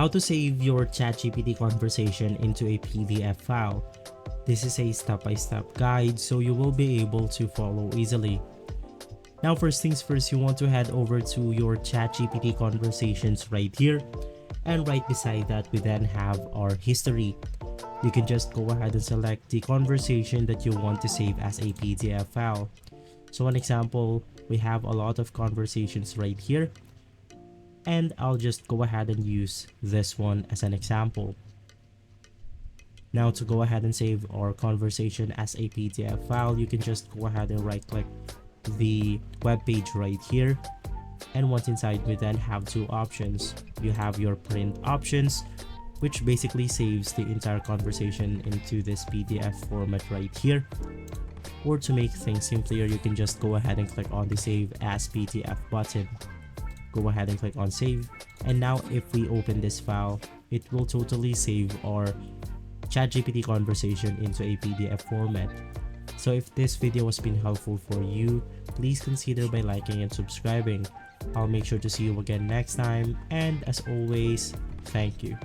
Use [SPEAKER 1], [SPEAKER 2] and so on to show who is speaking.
[SPEAKER 1] How to save your ChatGPT conversation into a PDF file. This is a step-by-step guide so you will be able to follow easily. Now first things first, you want to head over to your ChatGPT conversations right here, and right beside that we then have our history. You can just go ahead and select the conversation that you want to save as a PDF file. So an example, we have a lot of conversations right here, and I'll just go ahead and use this one as an example. Now to go ahead and save our conversation as a PDF file, you can just go ahead and right click the web page right here, and once inside we then have two options. You have your print options, which basically saves the entire conversation into this PDF format right here, or to make things simpler you can just go ahead and click on the save as PDF button. Go ahead and click on save, and now if we open this file, it will totally save our ChatGPT conversation into a PDF format. So if this video has been helpful for you, please consider by liking and subscribing. I'll make sure to see you again next time, and as always, thank you.